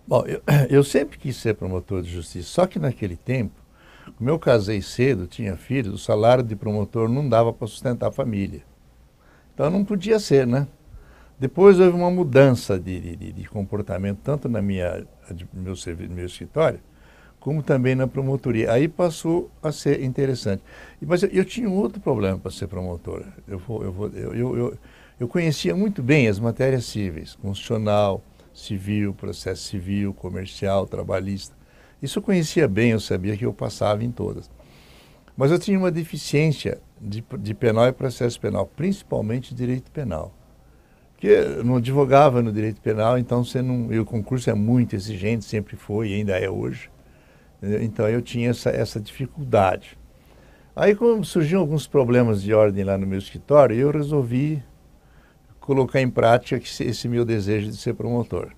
Bom, eu sempre quis ser promotor de justiça, só que naquele tempo, como eu casei cedo, tinha filhos, o salário de promotor não dava para sustentar a família. Então não podia ser, né? Depois houve uma mudança de comportamento, tanto no meu escritório, como também na promotoria. Aí passou a ser interessante. Mas eu tinha um outro problema para ser promotor. Eu conhecia muito bem as matérias cíveis, constitucional, civil, processo civil, comercial, trabalhista. Isso eu conhecia bem, eu sabia que eu passava em todas. Mas eu tinha uma deficiência de penal e processo penal, principalmente direito penal. Porque eu não advogava no direito penal, então você não, e o concurso é muito exigente, sempre foi e ainda é hoje. Então eu tinha essa dificuldade. Aí, como surgiam alguns problemas de ordem lá no meu escritório, eu resolvi colocar em prática esse meu desejo de ser promotor.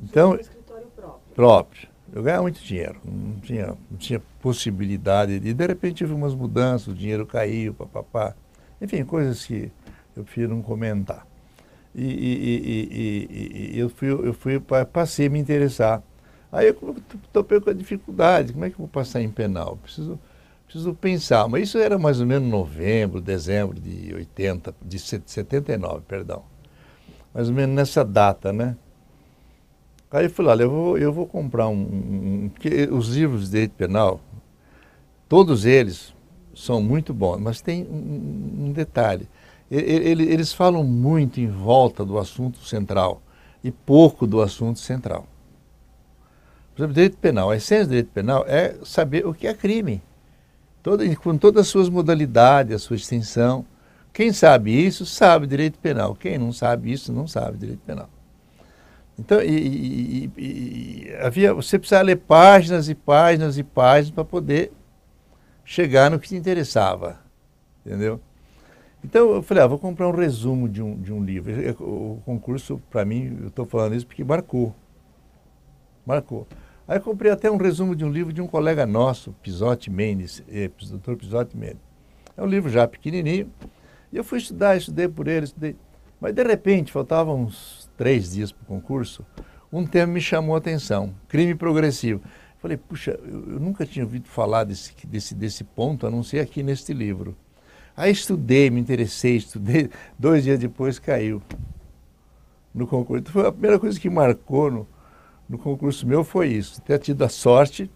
Então, Um escritório próprio. próprio. Eu ganhava muito dinheiro, não tinha possibilidade. E de repente tive umas mudanças, o dinheiro caiu, papapá. Enfim, coisas que eu prefiro não comentar. Passei a me interessar. Aí eu topei com a dificuldade, como é que eu vou passar em penal? Preciso pensar, mas isso era mais ou menos novembro, dezembro de 80, de 79, perdão. Mais ou menos nessa data, né? Aí eu falei, olha, eu vou comprar porque os livros de direito penal, todos eles são muito bons, mas tem um detalhe. Eles falam muito em volta do assunto central e pouco do assunto central. Por exemplo, direito penal. A essência do direito penal é saber o que é crime, com todas as suas modalidades, a sua extensão. Quem sabe isso, sabe direito penal. Quem não sabe isso, não sabe direito penal. Então, você precisa ler páginas e páginas e páginas para poder chegar no que te interessava, entendeu? Então, eu falei, vou comprar um resumo de um livro. O concurso, para mim, eu estou falando isso porque marcou. Marcou. Aí eu comprei até um resumo de um livro de um colega nosso, Pisotti Mendes, Dr. Pisotti Mendes. É um livro já pequenininho. E eu fui estudei por ele, estudei. Mas, de repente, faltavam uns 3 dias para o concurso, um tema me chamou a atenção, crime progressivo. Falei, puxa, eu nunca tinha ouvido falar desse ponto, a não ser aqui neste livro. Aí estudei, me interessei, estudei. 2 dias depois caiu no concurso. Então, foi a primeira coisa que marcou no concurso meu foi isso, ter tido a sorte.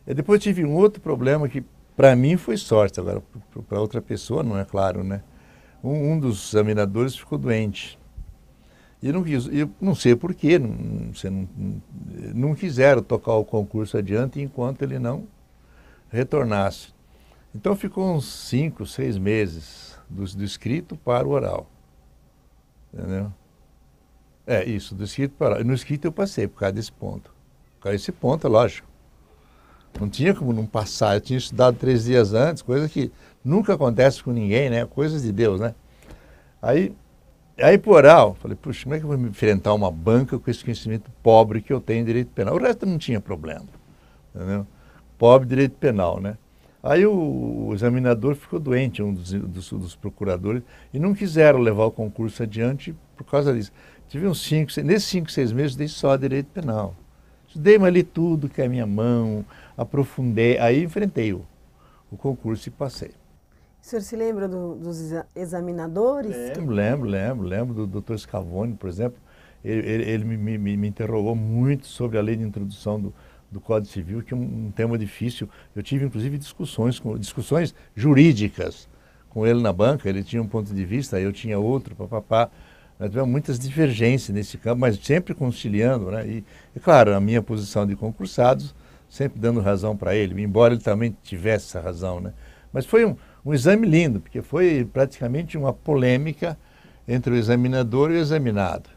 E depois tive um outro problema que, para mim, foi sorte. Agora, para outra pessoa, não é claro, né? Um dos examinadores ficou doente. E eu não sei porquê, não quiseram tocar o concurso adiante enquanto ele não retornasse. Então ficou uns 5, 6 meses do escrito para o oral. Entendeu? É isso, do escrito para o oral. No escrito eu passei por causa desse ponto. Por causa desse ponto, é lógico. Não tinha como não passar. Eu tinha estudado 3 dias antes, coisa que nunca acontece com ninguém, né? Coisas de Deus, né? Aí por oral, falei, puxa, como é que eu vou me enfrentar uma banca com esse conhecimento pobre que eu tenho em direito penal? O resto não tinha problema, entendeu? Pobre direito penal, né? Aí o examinador ficou doente, um dos procuradores, e não quiseram levar o concurso adiante por causa disso. Tive nesses 5, 6 meses, dei só direito penal. Estudei, mas li tudo que é a minha mão, aprofundei, aí enfrentei o concurso e passei. O senhor se lembra dos examinadores? Lembro do doutor Scavone, por exemplo. Ele me interrogou muito sobre a lei de introdução do Código Civil, que é um tema difícil. Eu tive, inclusive, discussões jurídicas com ele na banca. Ele tinha um ponto de vista, eu tinha outro, papapá. Nós tivemos muitas divergências nesse campo, mas sempre conciliando, né? E claro, a minha posição de concursados, sempre dando razão para ele, embora ele também tivesse essa razão, né? Mas foi um exame lindo, porque foi praticamente uma polêmica entre o examinador e o examinado.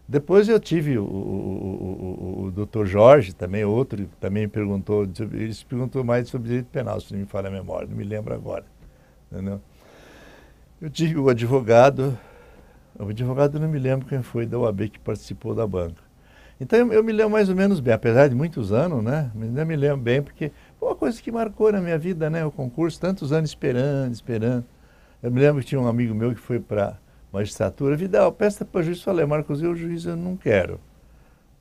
Depois eu tive o Dr. Jorge, também outro, também me perguntou, ele se perguntou mais sobre direito penal, se não me falha a memória, não me lembro agora. Entendeu? Eu tive o advogado não me lembro quem foi da OAB que participou da banca. Então eu me lembro mais ou menos bem, apesar de muitos anos, né? Ainda me lembro bem, porque foi uma coisa que marcou na minha vida, né? O concurso, tantos anos esperando. Eu me lembro que tinha um amigo meu que foi para magistratura, Vidal, peça para o juiz, falei, Marcos, o juiz eu não quero.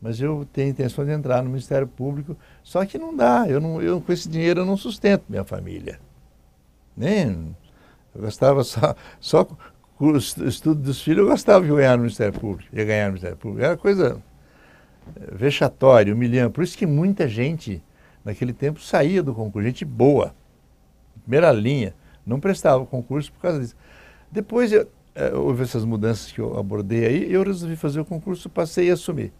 mas eu tenho intenção de entrar no Ministério Público, só que não dá, eu com esse dinheiro eu não sustento minha família. Nem, eu gastava só com o estudo dos filhos, eu gastava de ganhar no Ministério Público, ia ganhar no Ministério Público, era coisa vexatória, humilhante, por isso que muita gente naquele tempo saía do concurso, gente boa, primeira linha, não prestava o concurso por causa disso. Depois houve essas mudanças que eu abordei aí, eu resolvi fazer o concurso, passei a assumir.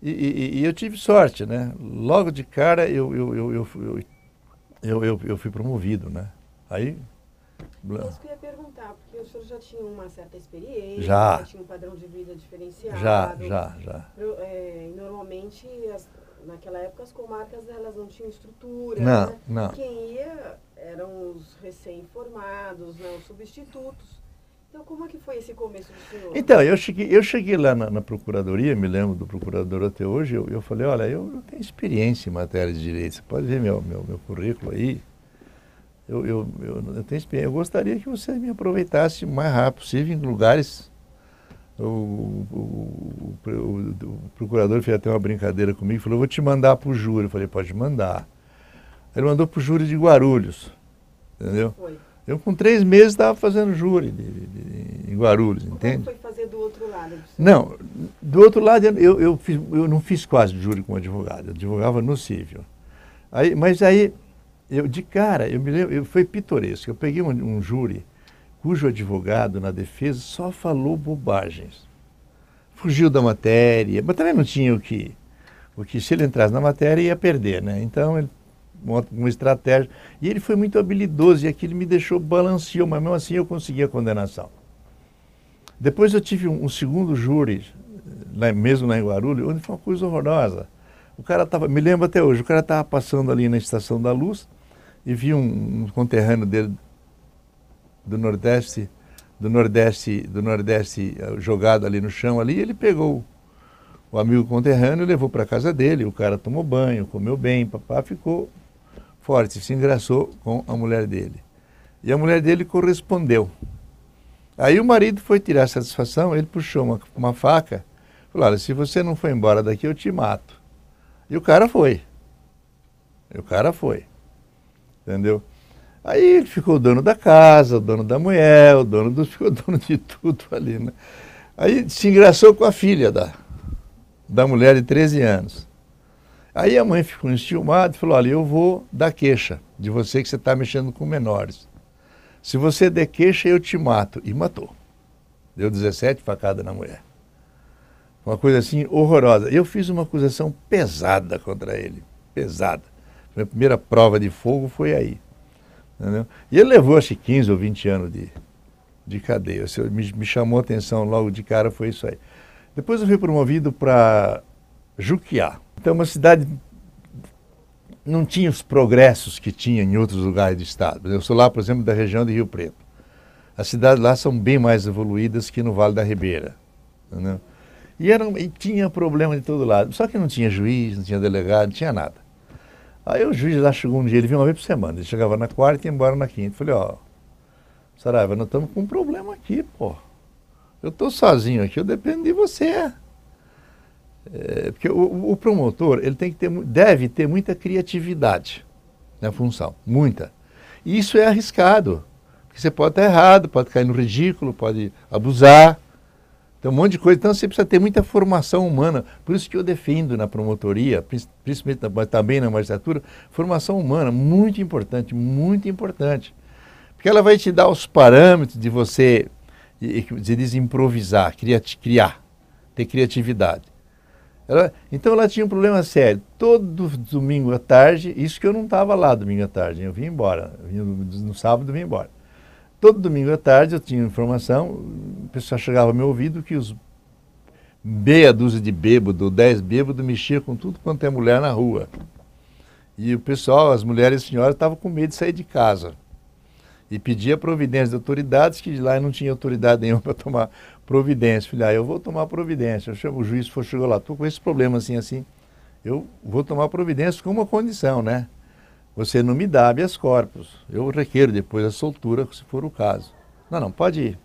E eu tive sorte, né? Logo de cara eu fui promovido, né? Aí... Isso que eu ia perguntar, porque o senhor já tinha uma certa experiência, já tinha um padrão de vida diferenciado. Já. Normalmente, naquela época, as comarcas elas não tinham estrutura. Não, né? não. Quem ia eram os recém-formados, né, os substitutos. Então, como é que foi esse começo do senhor? Então, eu cheguei lá na procuradoria, me lembro do procurador até hoje, eu falei, olha, eu tenho experiência em matéria de direito, você pode ver meu currículo aí. Eu tenho experiência, eu gostaria que você me aproveitasse o mais rápido possível em lugares. O procurador fez até uma brincadeira comigo, falou, eu vou te mandar para o júri. Eu falei, pode mandar. Ele mandou para o júri de Guarulhos, entendeu? Foi. Eu com 3 meses estava fazendo júri em Guarulhos, entende? Como foi fazer do outro lado? Não, do outro lado eu não fiz quase júri como advogado, eu advogava no civil. Mas aí, de cara, eu me lembro, foi pitoresco, eu peguei um júri cujo advogado na defesa só falou bobagens. Fugiu da matéria, mas também não tinha o que se ele entrasse na matéria ia perder, né? Então ele monta uma estratégia. E ele foi muito habilidoso e aquilo me deixou, balanceou, mas mesmo assim eu consegui a condenação. Depois eu tive um segundo júri, mesmo lá em Guarulhos, onde foi uma coisa horrorosa. O cara estava, me lembro até hoje, o cara estava passando ali na Estação da Luz e vi um conterrâneo dele do Nordeste jogado ali no chão ali, e ele pegou o amigo conterrâneo e levou para casa dele, o cara tomou banho, comeu bem, papá ficou forte, se engraçou com a mulher dele. E a mulher dele correspondeu. Aí o marido foi tirar satisfação, ele puxou uma faca, falou, olha, se você não for embora daqui eu te mato. E o cara foi. Entendeu? Aí ele ficou dono da casa, o dono da mulher, ficou dono de tudo ali, né? Aí se engraçou com a filha da mulher de 13 anos. Aí a mãe ficou enciumada e falou, olha, eu vou dar queixa de você que você está mexendo com menores. Se você der queixa, eu te mato. E matou. Deu 17 facadas na mulher. Uma coisa assim horrorosa. Eu fiz uma acusação pesada contra ele. Pesada. A primeira prova de fogo foi aí. Entendeu? E ele levou, acho que 15 ou 20 anos de cadeia. Me chamou a atenção logo de cara, foi isso aí. Depois eu fui promovido para Juquiá. Então, uma cidade não tinha os progressos que tinha em outros lugares do estado. Eu sou lá, por exemplo, da região de Rio Preto. As cidades lá são bem mais evoluídas que no Vale da Ribeira. Entendeu? E tinha problema de todo lado. Só que não tinha juiz, não tinha delegado, não tinha nada. Aí o juiz lá chegou um dia, ele vinha uma vez por semana. Ele chegava na quarta e ia embora na quinta. Falei, ó, Saraiva, nós estamos com um problema aqui, pô. Eu estou sozinho aqui, eu dependo de você. Porque o promotor, ele deve ter muita criatividade na função, muita. E isso é arriscado, porque você pode estar errado, pode cair no ridículo, pode abusar, tem um monte de coisa. Então você precisa ter muita formação humana. Por isso que eu defendo na promotoria, principalmente também na magistratura, formação humana, muito importante, porque ela vai te dar os parâmetros de você, de desimprovisar, criar, ter criatividade. Então ela tinha um problema sério. Todo domingo à tarde, isso que eu não estava lá domingo à tarde, eu vim embora, no sábado eu vim embora. Todo domingo à tarde eu tinha informação, o pessoal chegava ao meu ouvido que os meia dúzia de bêbados, 10 bêbados, mexiam com tudo quanto é mulher na rua. E o pessoal, as mulheres e as senhoras, estavam com medo de sair de casa. E pedia providência de autoridades, que de lá não tinha autoridade nenhuma para tomar providência. Falei, eu vou tomar providência. O juiz chegou lá, estou com esse problema assim, eu vou tomar providência com uma condição, né? Você não me dá habeas corpus. Eu requeiro depois a soltura, se for o caso. Não, pode ir.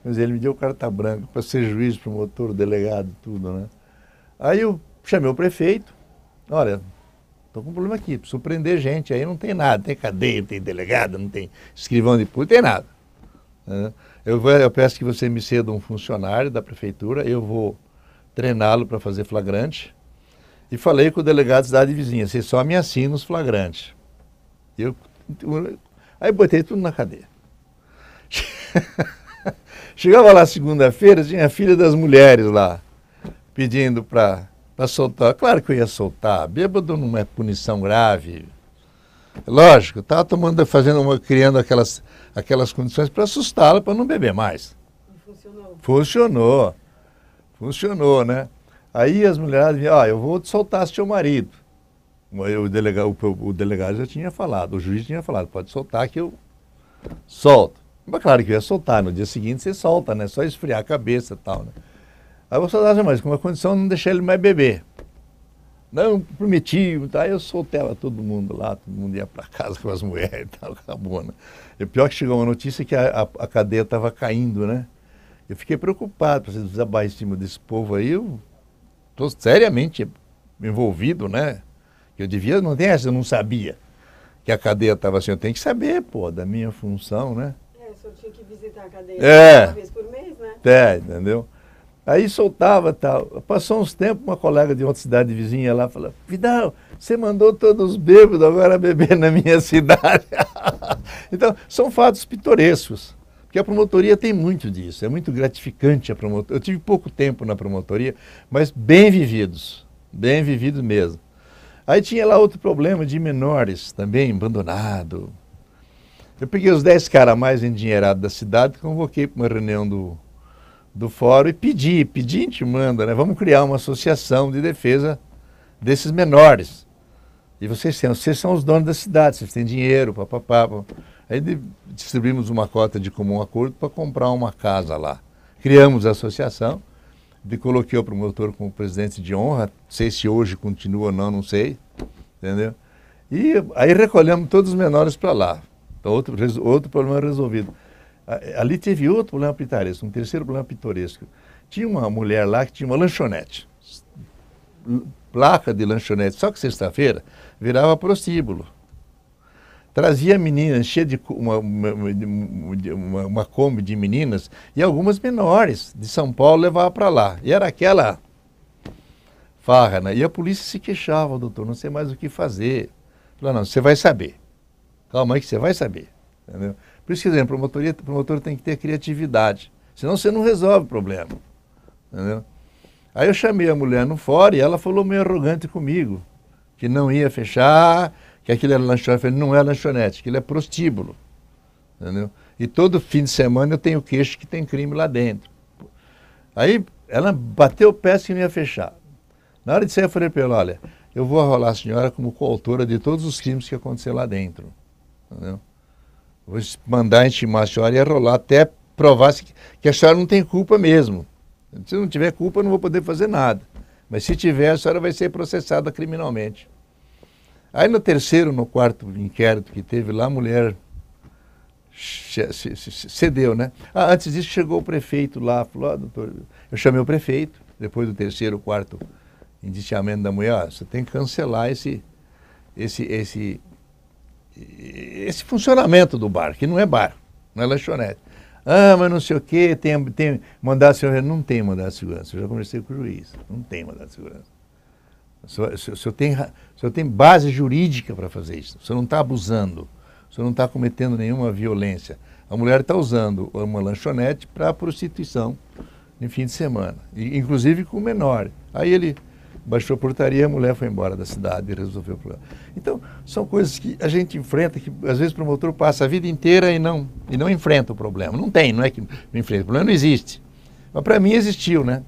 Mas ele me deu carta branca para ser juiz, promotor, delegado, tudo, né? Aí eu chamei o prefeito, olha, estou com um problema aqui, preciso prender gente, aí não tem nada, tem cadeia, não tem delegado, não tem escrivão de polícia, não tem nada. Eu peço que você me ceda um funcionário da prefeitura, eu vou treiná-lo para fazer flagrante. E falei com o delegado da cidade vizinha, você só me assina os flagrantes. Aí botei tudo na cadeia. Chegava lá segunda-feira, tinha a filha das mulheres lá, pedindo para soltar. Claro que eu ia soltar, bêbado não é punição grave. Lógico, estava criando aquelas condições para assustá-la, para não beber mais. Funcionou. Funcionou, né? Aí as mulheres diziam, eu vou te soltar seu marido. O delegado já tinha falado, o juiz tinha falado, pode soltar que eu solto. Mas claro que eu ia soltar, no dia seguinte você solta, né? Só esfriar a cabeça e tal, né? Aí eu vou soltar seu marido, com uma condição de não deixar ele mais beber. Não, prometi, tá? Eu soltava todo mundo lá, todo mundo ia para casa com as mulheres e tal, acabou, né? E o pior que chegou uma notícia que a cadeia estava caindo, né? Eu fiquei preocupado, para desabar em cima desse povo aí, eu estou seriamente envolvido, né? Eu devia, não tem essa, eu não sabia que a cadeia estava assim, eu tenho que saber, pô, da minha função, né? O senhor tinha que visitar a cadeia uma vez por mês, né? Entendeu? Aí soltava tal. Passou uns tempos, uma colega de outra cidade vizinha lá falou, Vidal, você mandou todos os bêbados agora beber na minha cidade. Então, são fatos pitorescos. Porque a promotoria tem muito disso, é muito gratificante a promotoria. Eu tive pouco tempo na promotoria, mas bem vividos mesmo. Aí tinha lá outro problema de menores também, abandonado. Eu peguei os 10 caras mais endinheirados da cidade, convoquei para uma reunião do fórum e pedi intimando, né? Vamos criar uma associação de defesa desses menores. E vocês são os donos da cidade, vocês têm dinheiro, papapá. Aí distribuímos uma cota de comum acordo para comprar uma casa lá. Criamos a associação, coloquei o promotor como presidente de honra, não sei se hoje continua ou não sei, entendeu? E aí recolhemos todos os menores para lá. Então, outro problema resolvido. Ali teve outro problema pitoresco, um terceiro problema pitoresco. Tinha uma mulher lá que tinha uma lanchonete, placa de lanchonete, só que sexta-feira virava prostíbulo. Trazia meninas, cheia de uma Kombi de meninas, e algumas menores de São Paulo levava para lá. E era aquela farra, né? E a polícia se queixava, doutor, não sei mais o que fazer. Falei, não, você vai saber. Calma aí que você vai saber. Entendeu? Por isso que, exemplo, o promotor tem que ter criatividade. Senão você não resolve o problema. Entendeu? Aí eu chamei a mulher no fórum e ela falou meio arrogante comigo, que não ia fechar, que aquilo era lanchonete. Eu falei, não é lanchonete, aquilo é prostíbulo. Entendeu? E todo fim de semana eu tenho queixo que tem crime lá dentro. Aí ela bateu o pé que não ia fechar. Na hora de sair eu falei para ela, olha, eu vou arrolar a senhora como coautora de todos os crimes que aconteceram lá dentro. Entendeu? Vou mandar intimar a senhora e arrolar até provar que a senhora não tem culpa mesmo. Se não tiver culpa, eu não vou poder fazer nada. Mas se tiver, a senhora vai ser processada criminalmente. Aí no quarto inquérito que teve lá, a mulher cedeu, né? Antes disso chegou o prefeito lá, falou, doutor, eu chamei o prefeito, depois do terceiro, quarto indiciamento da mulher, você tem que cancelar esse funcionamento do bar, que não é bar, não é lanchonete. Mas não sei o quê, tem mandado de segurança. Não tem mandado de segurança, eu já conversei com o juiz, não tem mandado de segurança. O senhor tem base jurídica para fazer isso, o senhor não está abusando, o senhor não está cometendo nenhuma violência. A mulher está usando uma lanchonete para prostituição em fim de semana, inclusive com o menor. Aí ele baixou a portaria, a mulher foi embora da cidade e resolveu o problema. Então, são coisas que a gente enfrenta, que às vezes o promotor passa a vida inteira e não enfrenta o problema. Não é que não enfrenta, o problema não existe. Mas para mim existiu, né?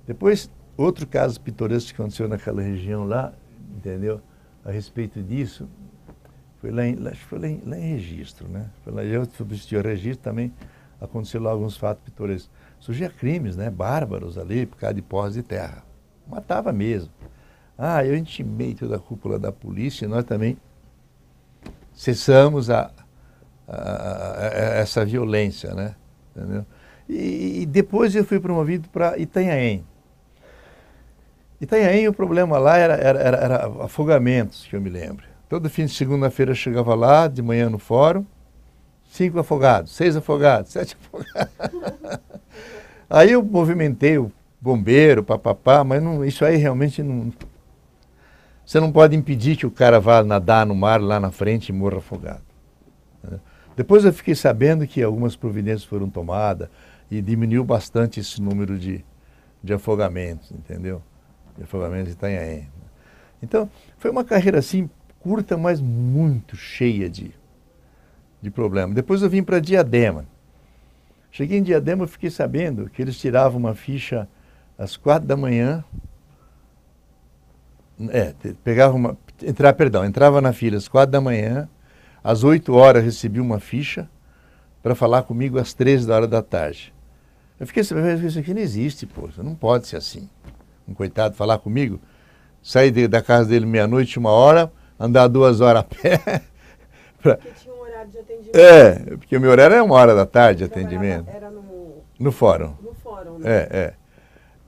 Depois, outro caso pitoresco que aconteceu naquela região lá, entendeu? A respeito disso, foi lá em Registro, né? Foi lá, eu substituí o Registro também, aconteceu lá alguns fatos pitorescos. Surgia crimes, né? Bárbaros ali, por causa de posse de terra. Matava mesmo. Eu intimei toda a cúpula da polícia e nós também cessamos essa violência, né? Entendeu? E depois eu fui promovido para Itanhaém. Itanhaém, o problema lá era afogamentos, que eu me lembro. Todo fim de segunda-feira eu chegava lá, de manhã no fórum, 5 afogados, 6 afogados, 7 afogados. Aí eu movimentei o bombeiro, papapá, mas não, isso aí realmente não... Você não pode impedir que o cara vá nadar no mar lá na frente e morra afogado. Depois eu fiquei sabendo que algumas providências foram tomadas e diminuiu bastante esse número de afogamentos, entendeu? De afogamentos de Itanhaém. Então, foi uma carreira assim, curta, mas muito cheia de problemas. Depois eu vim para Diadema. Cheguei em Diadema e fiquei sabendo que eles tiravam uma ficha às 4 da manhã. Entrava na fila às 4 da manhã, às 8 horas recebia uma ficha para falar comigo às 13 horas da tarde. Eu fiquei sabendo, isso aqui não existe, pô, não pode ser assim. Um coitado falar comigo, sair da casa dele meia-noite, 1 hora, andar 2 horas a pé. Porque tinha um horário de atendimento. Porque o meu horário é 1 hora da tarde de atendimento. Era no fórum. No fórum, né?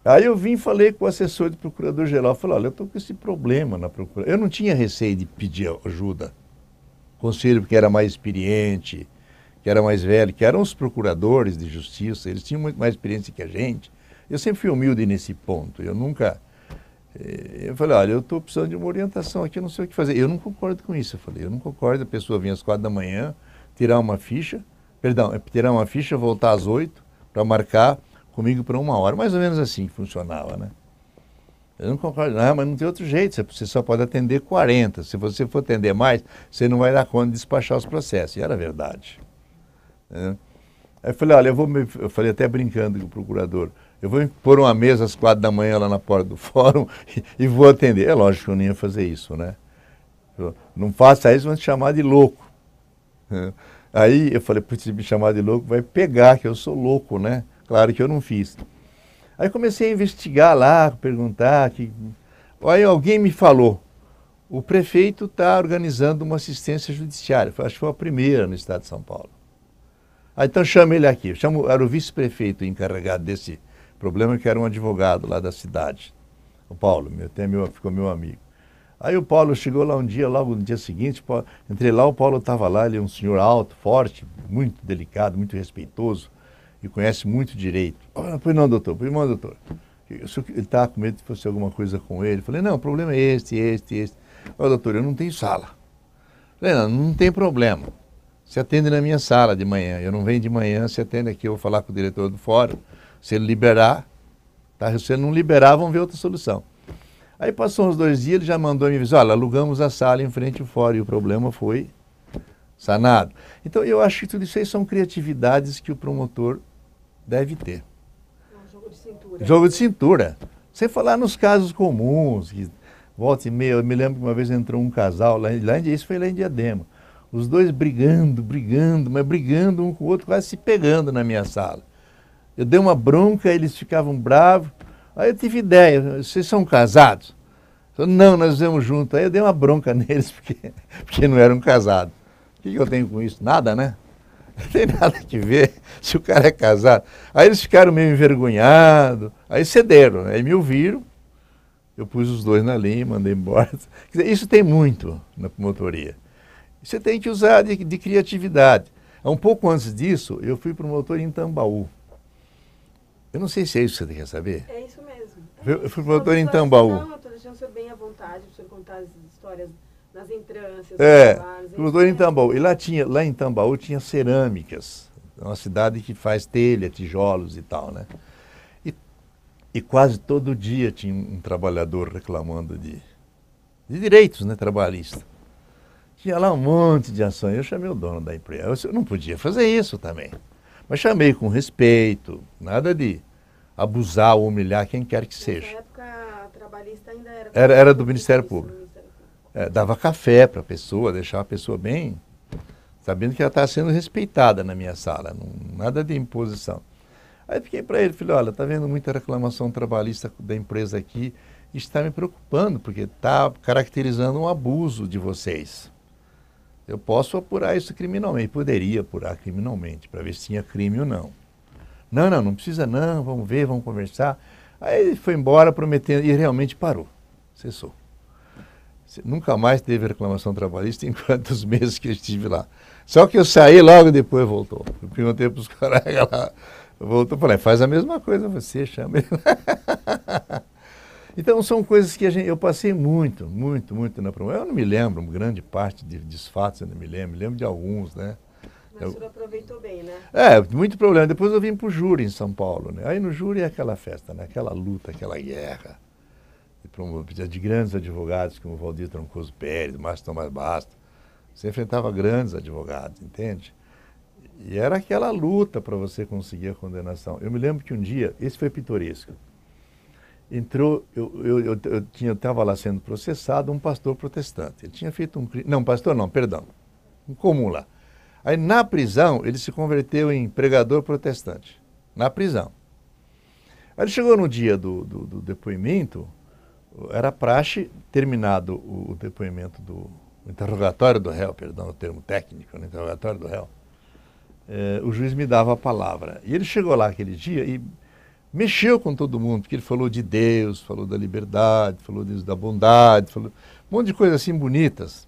Aí eu vim e falei com o assessor do procurador-geral, falei, olha, eu estou com esse problema na procura. Eu não tinha receio de pedir ajuda. Conselho que era mais experiente, que era mais velho, que eram os procuradores de justiça, eles tinham muito mais experiência que a gente. Eu sempre fui humilde nesse ponto, eu nunca... Eu falei, olha, eu estou precisando de uma orientação aqui, eu não sei o que fazer. Eu não concordo com isso, eu falei, eu não concordo, a pessoa vinha às 4 da manhã, tirar uma ficha, voltar às 8 para marcar comigo por 1 hora, mais ou menos assim que funcionava, né? Eu não concordo, não, mas não tem outro jeito, você só pode atender 40, se você for atender mais, você não vai dar conta de despachar os processos, e era verdade. Aí eu falei, olha, eu falei até brincando com o procurador, eu vou pôr uma mesa às 4 da manhã lá na porta do fórum e vou atender. É lógico que eu não ia fazer isso, né? Não faça isso, vão te chamar de louco. Aí eu falei, se me chamar de louco, vai pegar, que eu sou louco, né? Claro que eu não fiz. Aí comecei a investigar lá, perguntar. Aí alguém me falou, o prefeito está organizando uma assistência judiciária. Acho que foi a primeira no estado de São Paulo. Aí então chama ele aqui. Era o vice-prefeito encarregado desse problema, que era um advogado lá da cidade. O Paulo, ficou meu amigo. Aí o Paulo chegou lá um dia, logo no dia seguinte, entrei lá, o Paulo estava lá, ele é um senhor alto, forte, muito delicado, muito respeitoso, e conhece muito direito. Pois não, doutor. Ele estava com medo de fosse alguma coisa com ele. Falei, não, o problema é este. Doutor, eu não tenho sala. Falei, não tem problema. Você atende na minha sala de manhã. Eu não venho de manhã, você atende aqui, eu vou falar com o diretor do fórum. Se ele liberar, tá? Se ele não liberar, vamos ver outra solução. Aí passou uns 2 dias, ele já mandou me dizer, olha, alugamos a sala em frente ao fórum, e o problema foi sanado. Então, eu acho que tudo isso aí são criatividades que o promotor deve ter. Jogo de cintura. Jogo de cintura. Sem falar nos casos comuns, que volta e meia, eu me lembro que uma vez entrou um casal, isso foi lá em Diadema, os dois brigando um com o outro, quase se pegando na minha sala. Eu dei uma bronca, eles ficavam bravos, aí eu tive ideia, vocês são casados? Não, nós vivemos juntos. Aí eu dei uma bronca neles, porque não eram casados. O que eu tenho com isso? Nada, né? Não tem nada que ver se o cara é casado. Aí eles ficaram meio envergonhados, aí cederam, aí me ouviram, eu pus os dois na linha, mandei embora. Quer dizer, isso tem muito na promotoria. Você tem que usar de criatividade. Um pouco antes disso, eu fui promotor em Tambaú. Eu não sei se é isso que você quer saber. É isso mesmo. Eu fui promotor em Tambaú. Não, eu estou deixando você bem à vontade para você contar as histórias nas entrâncias. Promotor em Tambaú. E lá em Tambaú tinha cerâmicas. É uma cidade que faz telha, tijolos e tal, né? E quase todo dia tinha um trabalhador reclamando de direitos, né, trabalhistas. Tinha lá um monte de ações. Eu chamei o dono da empresa. Eu não podia fazer isso também. Mas chamei com respeito, nada de abusar ou humilhar quem quer que seja. Na época, a trabalhista ainda era do Ministério Público. Dava café para a pessoa, deixava a pessoa bem, sabendo que ela estava sendo respeitada na minha sala, nada de imposição. Aí fiquei para ele, falei, olha, está vendo muita reclamação trabalhista da empresa aqui, e está me preocupando, porque está caracterizando um abuso de vocês. Eu posso apurar isso criminalmente, poderia apurar criminalmente, para ver se tinha crime ou não. Não precisa não, vamos ver, vamos conversar. Aí ele foi embora prometendo, e realmente parou, cessou. Nunca mais teve reclamação trabalhista enquanto os meses que eu estive lá. Só que eu saí logo depois voltou. Eu perguntei para os colegas lá, voltou, falei, faz a mesma coisa você, chama ele. Então são coisas que eu passei muito na promoção. Eu não me lembro, grande parte de desfatos eu não me lembro de alguns, né? Mas o senhor aproveitou bem, né? Muito problema. Depois eu vim para o júri em São Paulo, né? Aí no júri é aquela festa, né? Aquela luta, aquela guerra de grandes advogados como o Valdir Troncoso Pérez, Márcio Tomás Basto. Você enfrentava grandes advogados, entende? E era aquela luta para você conseguir a condenação. Eu me lembro que um dia, esse foi pitoresco, entrou, eu estava lá sendo processado, um pastor protestante. Ele tinha feito um crime, não, pastor não, perdão, um comum lá. Aí na prisão, ele se converteu em pregador protestante, na prisão. Aí ele chegou no dia do depoimento, era praxe, terminado o depoimento do interrogatório do réu, perdão, o termo técnico, né, interrogatório do réu, o juiz me dava a palavra. E ele chegou lá aquele dia e mexeu com todo mundo, porque ele falou de Deus, falou da liberdade, falou da bondade, falou um monte de coisas assim bonitas.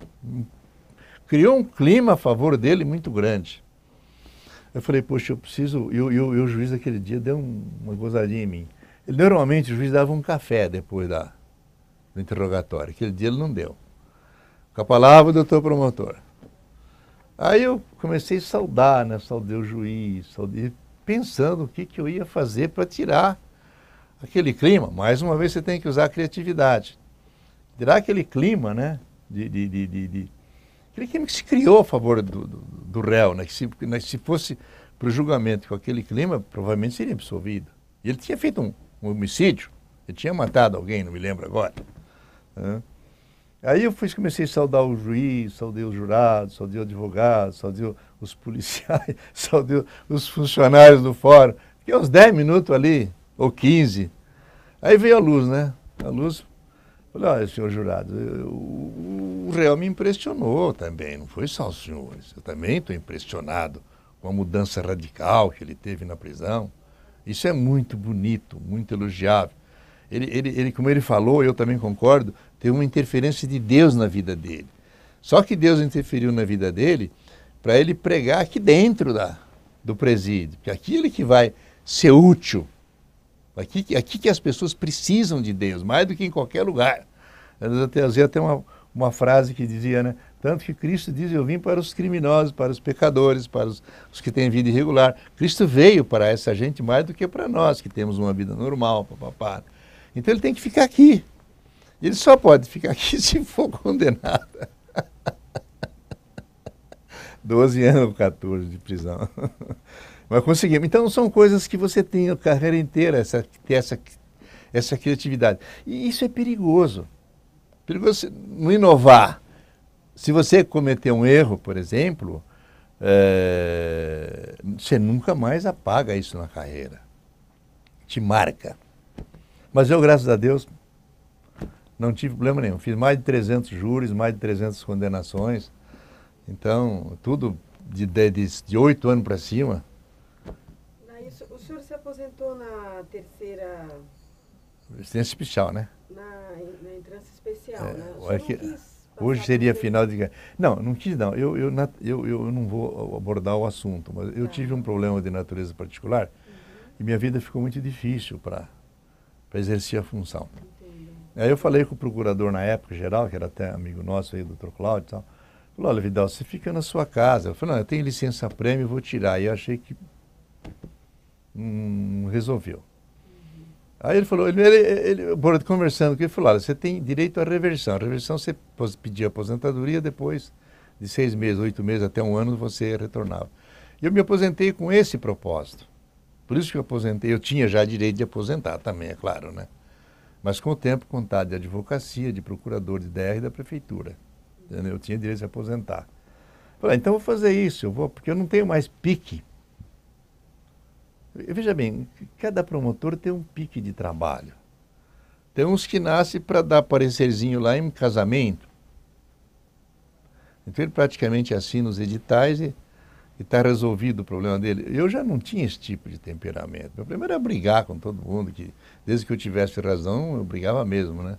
Criou um clima a favor dele muito grande. Eu falei, poxa, eu preciso... E o juiz aquele dia deu uma gozadinha em mim. Normalmente o juiz dava um café depois do interrogatório. Aquele dia ele não deu. Com a palavra, doutor promotor. Aí eu comecei a saudar, né? Saudei o juiz, pensando o que eu ia fazer para tirar aquele clima. Mais uma vez você tem que usar a criatividade. Tirar aquele clima, né? Aquele clima que se criou a favor do réu, né? Que se fosse para o julgamento com aquele clima, provavelmente seria absolvido. E ele tinha feito um homicídio, ele tinha matado alguém, não me lembro agora. Né? Aí eu comecei a saudar o juiz, saudei os jurados, saudei o advogado, saudei os policiais, saudei os funcionários do fórum. Fiquei uns 10 minutos ali, ou 15. Aí veio a luz, né? A luz, falei, olha, senhor jurado, o réu me impressionou também, não foi só os senhores. Eu também estou impressionado com a mudança radical que ele teve na prisão. Isso é muito bonito, muito elogiável. Ele, como ele falou, eu também concordo, teve uma interferência de Deus na vida dele. Só que Deus interferiu na vida dele para ele pregar aqui dentro do presídio, porque aqui ele que vai ser útil. Aqui que as pessoas precisam de Deus, mais do que em qualquer lugar. Havia até uma frase que dizia, né? Tanto que Cristo diz, eu vim para os criminosos, para os pecadores, para os que têm vida irregular. Cristo veio para essa gente mais do que para nós, que temos uma vida normal, papapá. Então ele tem que ficar aqui. Ele só pode ficar aqui se for condenado. 12 anos ou 14 de prisão. Mas conseguimos. Então são coisas que você tem a carreira inteira, ter essa criatividade. E isso é perigoso. Perigoso não inovar. Se você cometer um erro, por exemplo, você nunca mais apaga isso na carreira. Te marca. Mas eu, graças a Deus, não tive problema nenhum. Fiz mais de 300 júris, mais de 300 condenações. Então, tudo de 8 anos para cima. O senhor se aposentou na terceira... Assistência especial, né? Na entrância especial, né? Hoje seria final de... Não quis não. Eu não vou abordar o assunto, mas eu tive um problema de natureza particular e minha vida ficou muito difícil para exercer a função. Entendi. Aí eu falei com o procurador na época, geral, que era até amigo nosso aí, o Dr. Cláudio e tal. Falou, olha, Vidal, você fica na sua casa. Eu falei, não, eu tenho licença-prêmio, vou tirar. E eu achei que resolveu. Aí ele falou, conversando com ele, falou, olha, você tem direito à reversão. A reversão você pedia aposentadoria, depois de 6 meses, 8 meses, até 1 ano, você retornava. E eu me aposentei com esse propósito. Por isso que eu aposentei, eu tinha já direito de aposentar também, é claro, né? Mas com o tempo, contato de advocacia, de procurador de DR e da prefeitura. Entendeu? Eu tinha direito de aposentar. Falei, então eu vou fazer isso, porque eu não tenho mais pique. Veja bem, cada promotor tem um pique de trabalho. Tem uns que nascem para dar parecerzinho lá em casamento. Então ele praticamente assina os editais e está resolvido o problema dele. Eu já não tinha esse tipo de temperamento. Meu primeiro era brigar com todo mundo, que desde que eu tivesse razão, eu brigava mesmo, né?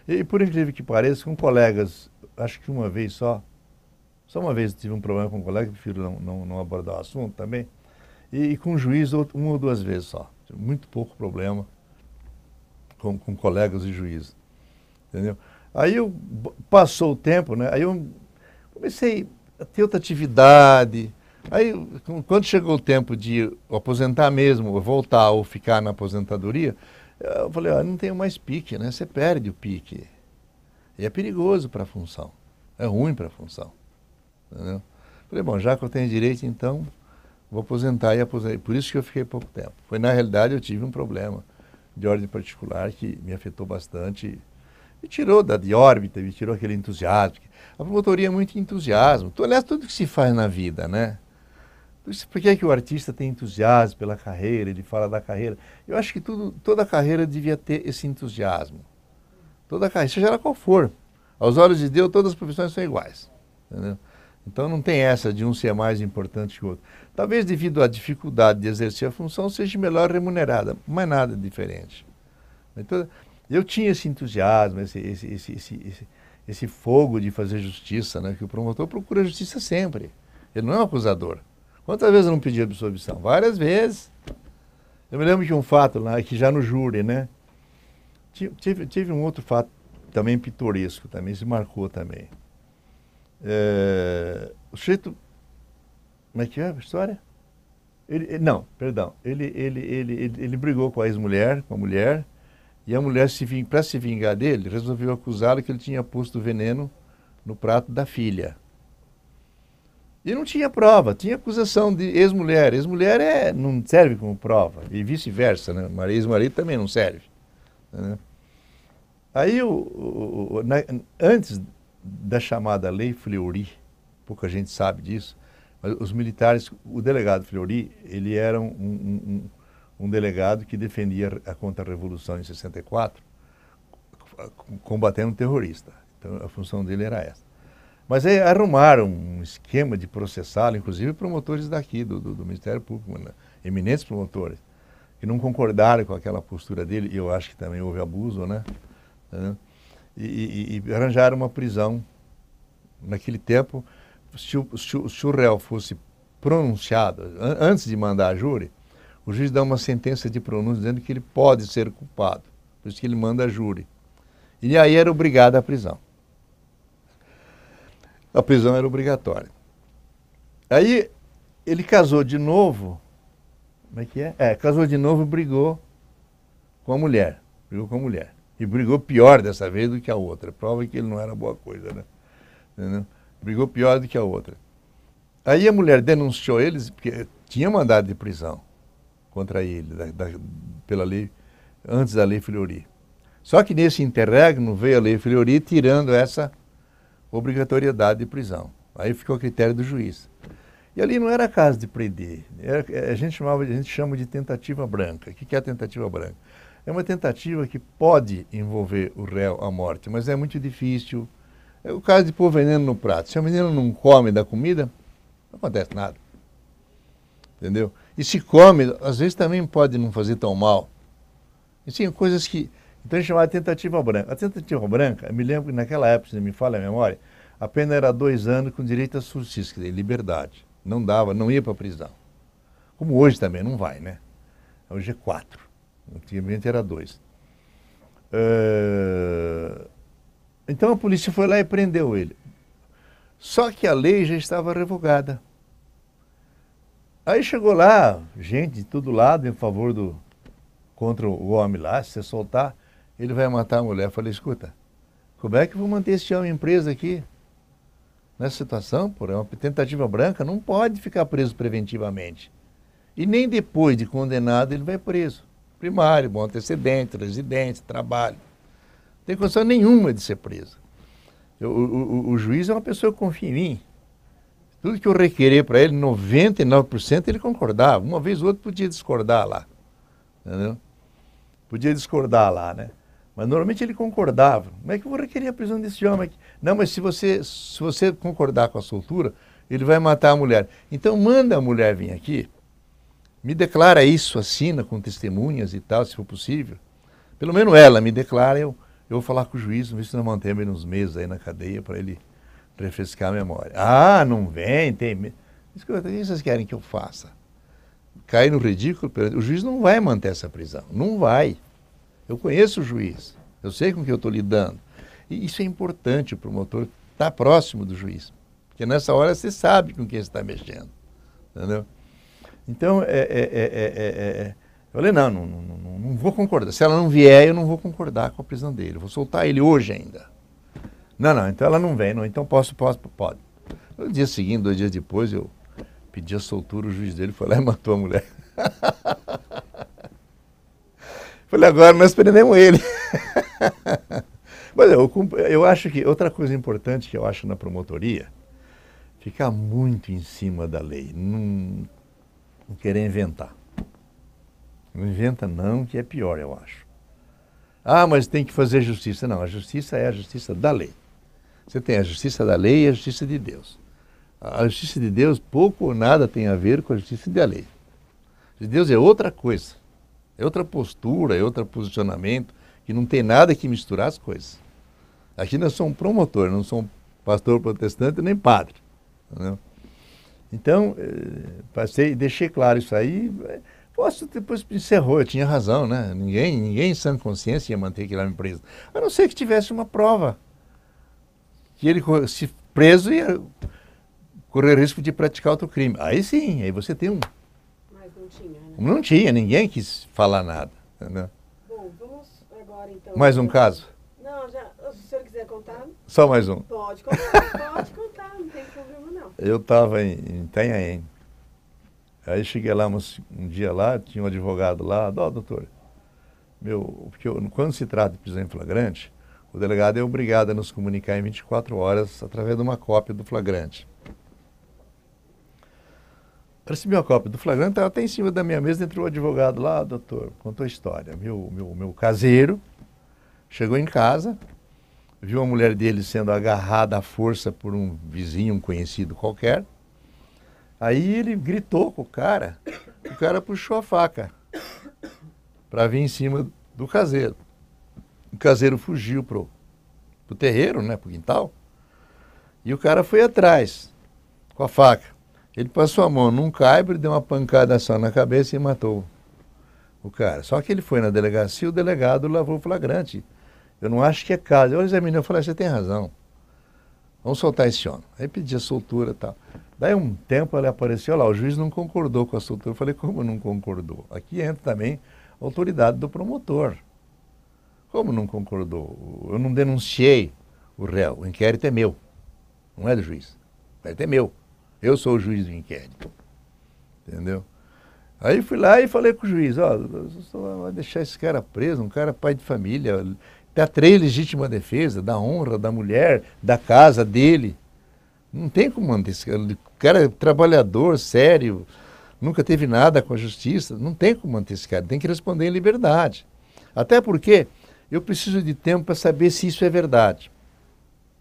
E por incrível que pareça, com colegas, acho que uma vez só uma vez eu tive um problema com um colega, prefiro não abordar o assunto também, e com o juiz uma ou duas vezes só. Muito pouco problema com colegas e juízes, entendeu? Aí passou o tempo, né? Aí eu comecei a ter outra atividade. Aí, quando chegou o tempo de aposentar mesmo, ou voltar ou ficar na aposentadoria, eu falei, não tenho mais pique, né? Você perde o pique. E é perigoso para a função. É ruim para a função. Entendeu? Falei, bom, já que eu tenho direito, então vou aposentar e aposentei. Por isso que eu fiquei pouco tempo. Na realidade, eu tive um problema de ordem particular que me afetou bastante. Me tirou de órbita, me tirou aquele entusiasmo. A promotoria é muito entusiasmo. Aliás, tudo que se faz na vida, né? Por que é que o artista tem entusiasmo pela carreira, ele fala da carreira? Eu acho que toda carreira devia ter esse entusiasmo. Toda carreira, seja ela qual for. Aos olhos de Deus, todas as profissões são iguais. Entendeu? Então não tem essa de um ser mais importante que o outro. Talvez devido à dificuldade de exercer a função, seja melhor remunerada, mas nada diferente. Então, eu tinha esse entusiasmo, esse fogo de fazer justiça, né? Que o promotor procura justiça sempre. Ele não é um acusador. Quantas vezes eu não pedi absolvição? Várias vezes. Eu me lembro de um fato lá, que já no júri, né? Tive um outro fato também pitoresco, também se marcou também. O sujeito... Como é que é a história? Ele brigou com a ex-mulher, com a mulher, e a mulher, para se vingar dele, resolveu acusá-lo que ele tinha posto veneno no prato da filha. E não tinha prova, tinha acusação de ex-mulher. Ex-mulher não serve como prova, e vice-versa, né? Ex-marido também não serve. Né? Aí, antes da chamada Lei Fleury, pouca gente sabe disso, mas os militares, o delegado Fleury, ele era um delegado que defendia a contra-revolução em 64, combatendo um terrorista. Então, a função dele era essa. Mas aí arrumaram um esquema de processá-lo, inclusive promotores daqui, do Ministério Público, né? Eminentes promotores, que não concordaram com aquela postura dele, e eu acho que também houve abuso, né? E arranjaram uma prisão. Naquele tempo, se o réu fosse pronunciado, antes de mandar a júri, o juiz dá uma sentença de pronúncia dizendo que ele pode ser culpado, por isso que ele manda a júri. E aí era obrigado à prisão. A prisão era obrigatória. Aí ele casou de novo. Como é que é? Casou de novo e brigou com a mulher. Brigou com a mulher. E brigou pior dessa vez do que a outra. Prova que ele não era boa coisa, né? Entendeu? Brigou pior do que a outra. Aí a mulher denunciou eles, porque tinha mandado de prisão contra ele, pela lei, antes da Lei Fleury. Só que nesse interregno veio a Lei Fleury tirando essa obrigatoriedade de prisão. Aí ficou a critério do juiz. E ali não era caso de prender. A gente chama de tentativa branca. O que é a tentativa branca? É uma tentativa que pode envolver o réu à morte, mas é muito difícil. É o caso de pôr veneno no prato. Se a menina não come da comida, não acontece nada. Entendeu? E se come, às vezes também pode não fazer tão mal. E sim, coisas que... Então a gente chamava de tentativa branca. A tentativa branca, eu me lembro que naquela época, se não me falha a memória, a pena era 2 anos com direito à subsídio, quer dizer, liberdade. Não dava, não ia para a prisão. Como hoje também, não vai, né? Hoje é 4. Antigamente era 2. Então a polícia foi lá e prendeu ele. Só que a lei já estava revogada. Aí chegou lá, gente de todo lado em favor contra o homem lá, se você soltar, ele vai matar a mulher. Eu falei, escuta, como é que eu vou manter esse homem preso aqui? Nessa situação, é uma tentativa branca, não pode ficar preso preventivamente. E nem depois de condenado ele vai preso. Primário, bom antecedente, residente, trabalho. Não tem condição nenhuma de ser preso. O juiz é uma pessoa que confia em mim. Tudo que eu requerer para ele, 99% ele concordava. Uma vez ou outra podia discordar lá. Entendeu? Podia discordar lá, né? Mas normalmente ele concordava. Como é que eu vou requerer a prisão desse homem aqui? Não, mas se você concordar com a soltura, ele vai matar a mulher. Então manda a mulher vir aqui, me declara isso, assina com testemunhas e tal, se for possível. Pelo menos ela me declara, eu vou falar com o juiz, ver se nós mantemos ele uns meses aí na cadeia para ele refrescar a memória. Ah, não vem, tem... Escuta, o que vocês querem que eu faça? Cair no ridículo? O juiz não vai manter essa prisão, não vai. Eu conheço o juiz, eu sei com que eu estou lidando. E isso é importante, o promotor estar próximo do juiz. Porque nessa hora você sabe com quem você está mexendo. Entendeu? Então, eu falei, não vou concordar. Se ela não vier, eu não vou concordar com a prisão dele. Eu vou soltar ele hoje ainda. Não, então ela não vem. Não, então pode. No dia seguinte, 2 dias depois, eu pedi a soltura, o juiz dele foi lá e matou a mulher. Falei, agora nós prendemos ele. Mas eu acho que outra coisa importante que eu acho na promotoria, ficar muito em cima da lei, não querer inventar. Não inventa não, que é pior, eu acho. Ah, mas tem que fazer justiça. Não, a justiça é a justiça da lei. Você tem a justiça da lei e a justiça de Deus. A justiça de Deus pouco ou nada tem a ver com a justiça da lei. A justiça de Deus é outra coisa, é outra postura, é outro posicionamento, que não tem nada que misturar as coisas. Aqui nós somos promotores, não somos pastor protestante nem padre. Entendeu? Então, deixei claro isso aí. Posso, depois encerrou, eu tinha razão, né? Ninguém em sã consciência ia manter aquele homem preso. A não ser que tivesse uma prova. Que ele, se preso, ia correr risco de praticar outro crime. Aí sim, aí você tem um... Mas não tinha, né? Não tinha, ninguém quis falar nada. Entendeu? Bom, vamos agora então... Mais um caso? Não, já, se o senhor quiser contar... Só mais um. Pode contar, não tem problema não. Eu estava em Itanhaém. Aí cheguei lá um dia lá, tinha um advogado lá, doutor, porque quando se trata de prisão em flagrante, o delegado é obrigado a nos comunicar em 24 horas através de uma cópia do flagrante. Eu recebi uma cópia do flagrante, estava até em cima da minha mesa, entrou o advogado lá, doutor, contou a história. Meu caseiro chegou em casa, viu a mulher dele sendo agarrada à força por um vizinho, um conhecido qualquer. Aí ele gritou com o cara puxou a faca para vir em cima do caseiro. O caseiro fugiu pro terreiro, né, pro quintal, e o cara foi atrás com a faca. Ele passou a mão num caibro, deu uma pancada só na cabeça e matou o cara. Só que ele foi na delegacia, o delegado lavou o flagrante. Eu não acho que é caso. Eu examinei, eu falei, você tem razão. Vamos soltar esse homem. Aí pedi a soltura e tal. Daí um tempo ele apareceu lá, o juiz não concordou com a soltura. Eu falei, como não concordou? Aqui entra também a autoridade do promotor. Como não concordou? Eu não denunciei o réu, o inquérito é meu, não é do juiz. O inquérito é meu. Eu sou o juiz do inquérito. Entendeu? Aí fui lá e falei com o juiz, vai deixar esse cara preso, um cara pai de família, dá 3 legítimas defesas, da honra da mulher, da casa dele. Não tem como manter esse cara. O cara é trabalhador, sério, nunca teve nada com a justiça. Não tem como manter esse cara. Tem que responder em liberdade. Até porque eu preciso de tempo para saber se isso é verdade.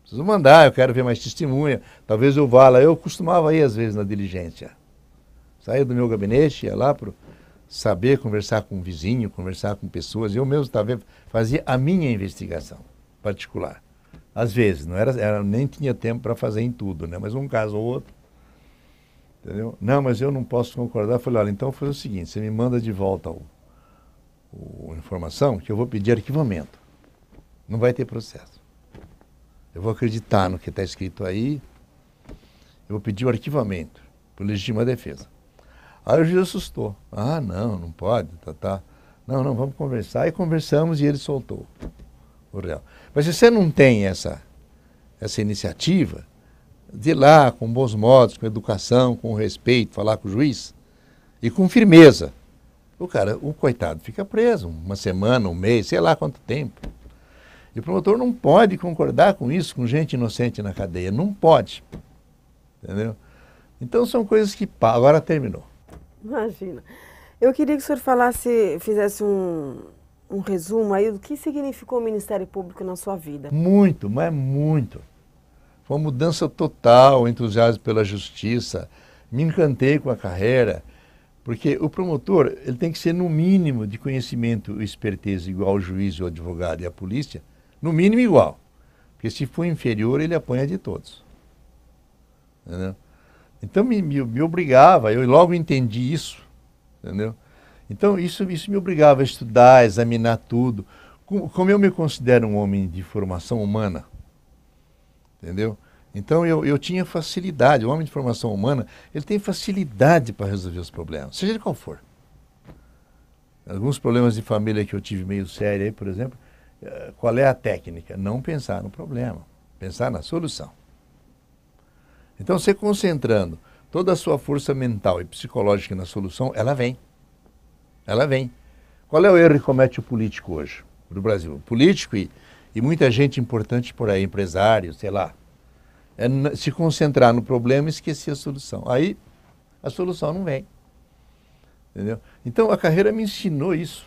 Preciso mandar, eu quero ver mais testemunha. Talvez eu vá lá. Eu costumava ir às vezes na diligência. Saía do meu gabinete, ia lá para saber conversar com um vizinho, conversar com pessoas. Eu mesmo talvez fazia a minha investigação particular. Às vezes, não era nem tinha tempo para fazer em tudo, né? Mas um caso ou outro. Entendeu? Não, mas eu não posso concordar. Eu falei, olha, então foi o seguinte, você me manda de volta a informação que eu vou pedir arquivamento. Não vai ter processo. Eu vou acreditar no que está escrito aí, eu vou pedir o arquivamento por legítima defesa. Aí o juiz assustou. Ah, não pode, tá. Não, vamos conversar. Aí conversamos e ele soltou o réu. Mas se você não tem essa iniciativa de ir lá com bons modos, com educação, com respeito, falar com o juiz e com firmeza, o coitado fica preso 1 semana, 1 mês, sei lá quanto tempo. E o promotor não pode concordar com isso, com gente inocente na cadeia. Não pode. Entendeu? Então são coisas que... Agora terminou. Imagina. Eu queria que o senhor fizesse um resumo aí do que significou o Ministério Público na sua vida. Muito, mas muito. Foi uma mudança total, o entusiasmo pela justiça. Me encantei com a carreira, porque o promotor ele tem que ser, no mínimo, de conhecimento e expertise igual ao juiz, o advogado e a polícia, no mínimo igual. Porque se for inferior, ele apanha de todos. Entendeu? Então me obrigava, eu logo entendi isso, entendeu? Então isso me obrigava a estudar, a examinar tudo. Como eu me considero um homem de formação humana, entendeu? Então eu tinha facilidade, o homem de formação humana, ele tem facilidade para resolver os problemas, seja de qual for. Alguns problemas de família que eu tive meio sério aí, por exemplo, qual é a técnica? Não pensar no problema, pensar na solução. Então, você concentrando toda a sua força mental e psicológica na solução, ela vem. Ela vem. Qual é o erro que comete o político hoje, no Brasil? O político e muita gente importante por aí, empresário, sei lá, é se concentrar no problema e esquecer a solução. Aí, a solução não vem. Entendeu? Então, a carreira me ensinou isso.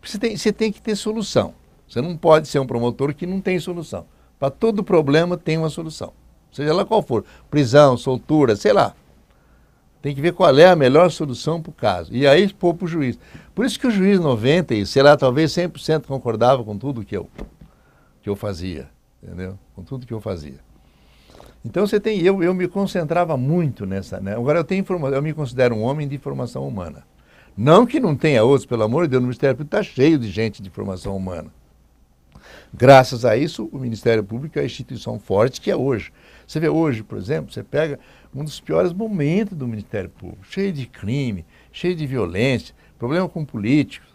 Você tem que ter solução. Você não pode ser um promotor que não tem solução. Para todo problema tem uma solução. Seja lá qual for, prisão, soltura, sei lá. Tem que ver qual é a melhor solução para o caso. E aí pôr para o juiz. Por isso que o juiz 90, e sei lá, talvez 100% concordava com tudo que eu fazia. Entendeu? Com tudo que eu fazia. Então você tem, eu me concentrava muito nessa, né? Agora eu me considero um homem de formação humana. Não que não tenha outros, pelo amor de Deus, no Ministério Público está cheio de gente de formação humana. Graças a isso, o Ministério Público é a instituição forte que é hoje. Você vê hoje, por exemplo, você pega um dos piores momentos do Ministério Público, cheio de crime, cheio de violência, problema com políticos.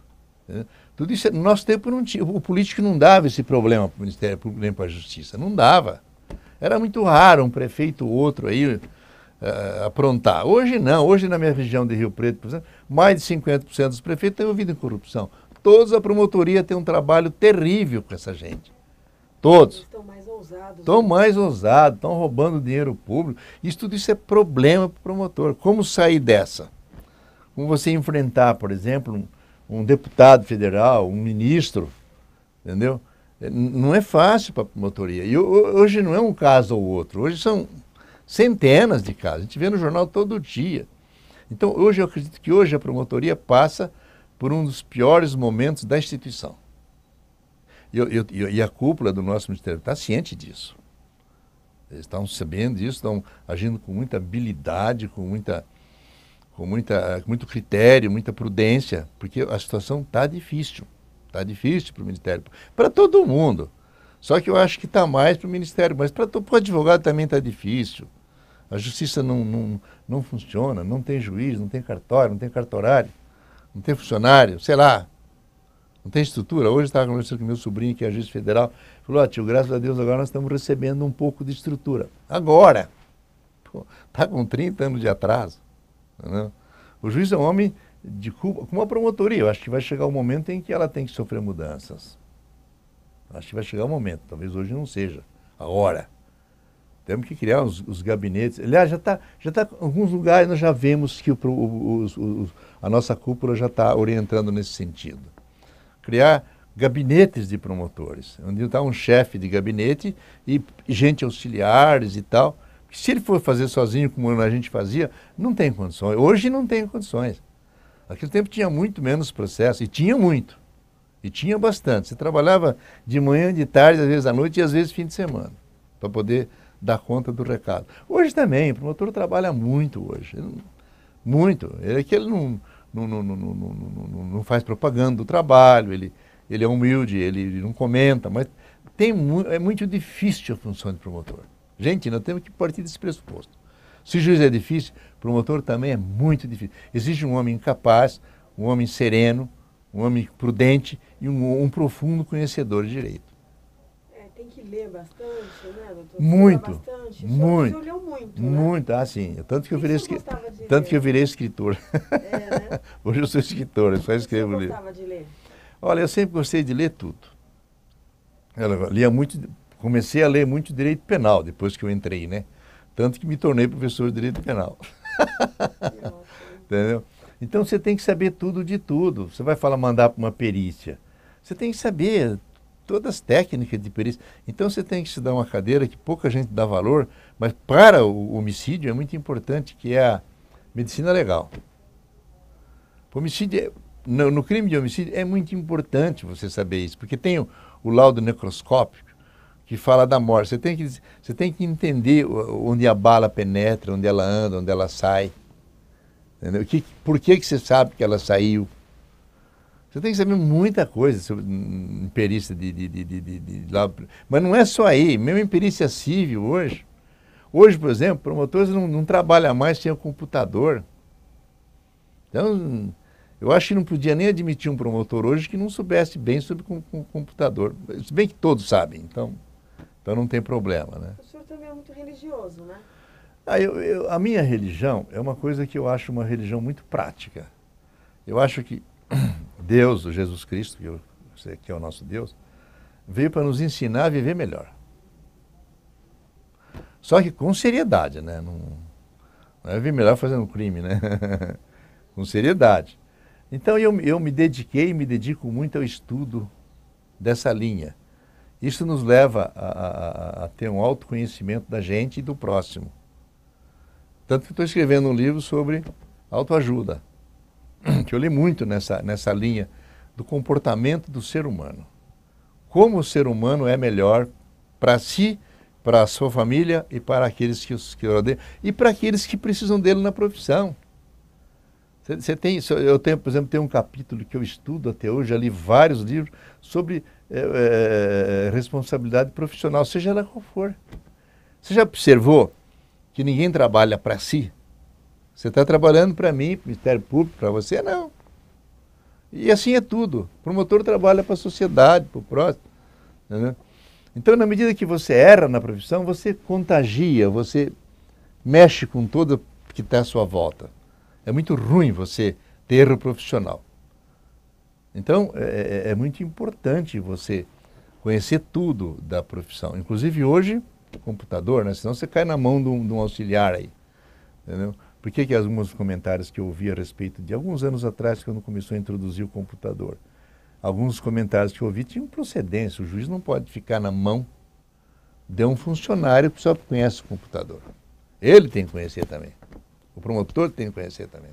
Né? Tudo isso, no nosso tempo, não tinha, o político não dava esse problema para o Ministério Público nem para a Justiça, não dava. Era muito raro um prefeito ou outro aí aprontar. Hoje não, hoje na minha região de Rio Preto, por exemplo, mais de 50% dos prefeitos estão envolvidos em corrupção. Todos a promotoria tem um trabalho terrível com essa gente. Todos. Eles estão mais ousados. Estão mais ousados, estão roubando dinheiro público. Tudo isso é problema para o promotor. Como sair dessa? Como você enfrentar, por exemplo, um deputado federal, um ministro, entendeu? Não é fácil para a promotoria. E hoje não é um caso ou outro. Hoje são centenas de casos. A gente vê no jornal todo dia. Então, hoje eu acredito que hoje a promotoria passa por um dos piores momentos da instituição. E a cúpula do nosso Ministério está ciente disso. Eles estão sabendo disso, estão agindo com muita habilidade, com muito critério, muita prudência, porque a situação está difícil. Está difícil para o Ministério, para todo mundo. Só que eu acho que está mais para o Ministério, mas para o advogado também está difícil. A justiça não funciona, não tem juiz, não tem cartório, não tem cartorário, não tem funcionário, sei lá. Não tem estrutura. Hoje estava conversando com meu sobrinho, que é juiz federal, falou, tio, graças a Deus agora nós estamos recebendo um pouco de estrutura. Agora! Está com 30 anos de atraso. Entendeu? O juiz é um homem com uma promotoria. Eu acho que vai chegar um momento em que ela tem que sofrer mudanças. Acho que vai chegar um momento, talvez hoje não seja a hora. Temos que criar os gabinetes. Aliás, já está em alguns lugares nós já vemos que a nossa cúpula já está orientando nesse sentido. Criar gabinetes de promotores, onde está um chefe de gabinete e gente auxiliares e tal. Se ele for fazer sozinho, como a gente fazia, não tem condições. Hoje não tem condições. Naquele tempo tinha muito menos processo, e tinha muito. E tinha bastante. Você trabalhava de manhã, de tarde, às vezes à noite e às vezes fim de semana, para poder dar conta do recado. Hoje também, o promotor trabalha muito hoje. Muito. É que ele não faz propaganda do trabalho, ele é humilde, ele não comenta, mas é muito difícil a função de promotor. Gente, nós temos que partir desse pressuposto. Se o juiz é difícil, o promotor também é muito difícil. Exige um homem capaz, um homem sereno, um homem prudente e um profundo conhecedor de direito. Tem que ler bastante, né, doutor? Muito, bastante. muito. O senhor leu muito, muito, né? Sim. Tanto que eu virei escritor. Né? Hoje eu sou escritor, eu só escrevo livro. Você gostava de ler? Olha, eu sempre gostei de ler tudo. Eu lia muito, comecei a ler muito direito penal depois que eu entrei, né? Tanto que me tornei professor de direito penal. Entendeu? Então você tem que saber tudo de tudo. Você vai mandar para uma perícia. Você tem que saber todas as técnicas de perícia. Então você tem que estudar uma cadeira que pouca gente dá valor, mas para o homicídio é muito importante, que é a medicina legal. O homicídio, no crime de homicídio é muito importante você saber isso, porque tem o laudo necroscópico que fala da morte. Você tem que entender onde a bala penetra, onde ela anda, onde ela sai. Entendeu? Por que você sabe que ela saiu? Você tem que saber muita coisa sobre perícia lá. Mas não é só aí, mesmo em perícia civil hoje. Hoje, por exemplo, promotores não trabalham mais sem o computador. Então, eu acho que não podia nem admitir um promotor hoje que não soubesse bem sobre computador. Se bem que todos sabem, então não tem problema, né? O senhor também é muito religioso, né? A minha religião é uma coisa que eu acho uma religião muito prática. Eu acho que Deus, o Jesus Cristo, que é o nosso Deus, veio para nos ensinar a viver melhor. Só que com seriedade, né? Não é viver melhor fazendo crime, né? Com seriedade. Então eu me dediquei e me dedico muito ao estudo dessa linha. Isso nos leva a ter um autoconhecimento da gente e do próximo. Tanto que estou escrevendo um livro sobre autoajuda, que eu li muito nessa linha do comportamento do ser humano. Como o ser humano é melhor para si, para a sua família e para aqueles que o rodeiam, e para aqueles que precisam dele na profissão. Eu tenho, por exemplo, tem um capítulo que eu estudo até hoje, já li vários livros sobre responsabilidade profissional, seja ela qual for. Você já observou que ninguém trabalha para si? Você está trabalhando para mim, para o Ministério Público, para você, não. E assim é tudo. O promotor trabalha para a sociedade, para o próximo. Entendeu? Então, na medida que você erra na profissão, você contagia, você mexe com tudo que está à sua volta. É muito ruim você ter erro profissional. Então, é muito importante você conhecer tudo da profissão. Inclusive, hoje, computador, né? Senão você cai na mão de um auxiliar aí. Entendeu? Por que alguns comentários que eu ouvi a respeito de alguns anos atrás, quando começou a introduzir o computador, alguns comentários que eu ouvi tinham procedência. O juiz não pode ficar na mão de um funcionário que só conhece o computador. Ele tem que conhecer também. O promotor tem que conhecer também.